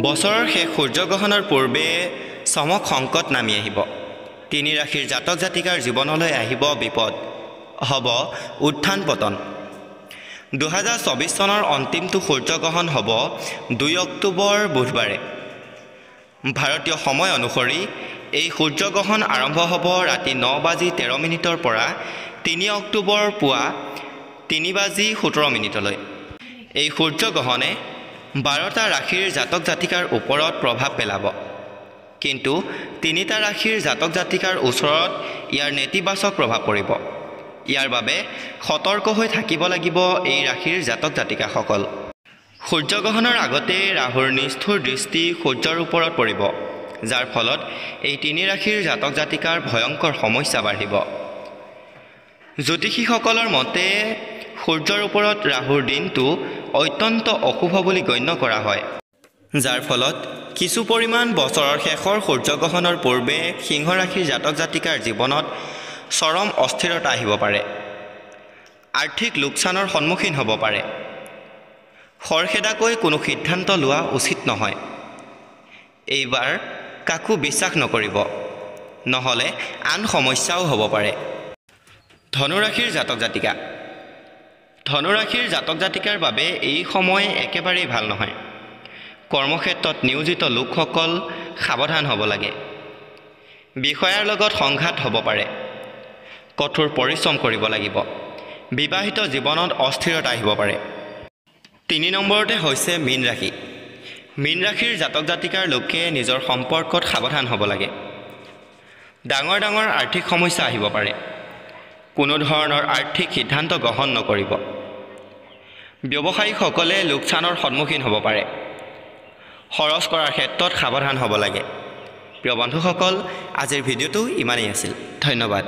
বছৰৰ শেষ সূৰ্যগ্ৰহণৰ পূৰ্বে চমক সংকট নামি আহিব। তিনি ৰাশিৰ জাতক জাতিকাৰ জীৱনলৈ আহিব বিপদ, হ'ব উত্থান পতন। 2024 চনৰ অন্তিমটো সূৰ্যগ্ৰহণ হ'ব 2 অক্টোবৰ বুধবাৰে। ভাৰতীয় সময় অনুসৰি এই সূৰ্যগ্ৰহণ আৰম্ভ হ'ব ৰাতি 9:13 পৰা 3 অক্টোবৰ পুৱা 3:17 এই সূৰ্যগ্ৰহণে 12টা ৰাশিৰ জাতক জাতিকাৰ ওপৰত প্ৰভাৱ পেলাব, কিন্তু 3টা ৰাশিৰ জাতক জাতিকাৰ ওচৰত ইয়াৰ নেতিবাচক প্ৰভাৱ পৰিব। ইয়াৰ বাবে সতৰ্ক হৈ থাকিব লাগিব এই ৰাশিৰ জাতক জাতিকাসকল। সূৰ্যগ্ৰহণৰ আগতে ৰাহুৰ নিষ্ঠুৰ দৃষ্টি সূৰ্যৰ ওপৰত পৰিব, যাৰ ফলত এই 3 ৰাশিৰ জাতক জাতিকাৰ ভয়ংকৰ সমস্যা বাঢ়িব। জ্যোতিষীসকলৰ মতে সূৰ্যৰ ওপৰত ৰাহুৰ দিনটো অত্যন্ত অশুভ বুলি গণ্য কৰা হয়, যাৰ ফলত কিছু পৰিমাণ বছৰৰ শেষৰ সূৰ্যগ্ৰহণৰ পূৰ্বে সিংহ ৰাশিৰ জাতক জাতিকাৰ জীৱনত চৰম অস্থিৰতা আহিব পাৰে। আৰ্থিক লোকচানৰ সন্মুখীন হ'ব পাৰে। খৰখেদাকৈ কোনো সিদ্ধান্ত লোৱা উচিত নহয়। এইবাৰ কাকো বিশ্বাস নকৰিব, নহ'লে আন সমস্যাও হ'ব পাৰে। ধনুৰাশিৰ জাতক জাতিকা। ধনুৰাশিৰ জাতক জাতিকাৰ বাবে এই সময় একেবাৰেই ভাল নহয়। কৰ্মক্ষেত্ৰত নিয়োজিত লোকসকল সাৱধান হ'ব লাগে। বিষয়াৰ লগত সংঘাত হ'ব পাৰে। কঠোৰ পৰিশ্ৰম কৰিব লাগিব। বিবাহিত জীৱনত অস্থিৰতা আহিব পাৰে। 3 নম্বৰতে হৈছে মীন ৰাশি। মীন ৰাশিৰ জাতক জাতিকাৰ লোকে নিজৰ সম্পৰ্কত সাৱধান হ'ব লাগে। ডাঙৰ ডাঙৰ আৰ্থিক সমস্যা আহিব পাৰে। কোনো ধৰণৰ আৰ্থিক সিদ্ধান্ত গ্ৰহণ নকৰিব। ব্যৱসায়ীসকলে লোকচানৰ সন্মুখীন হ'ব পাৰে। খৰচ কৰাৰ ক্ষেত্ৰত সাৱধান হ'ব লাগে। প্ৰিয় বন্ধুসকল, আজিৰ ভিডিঅ'টো ইমানেই আছিল। ধন্যবাদ।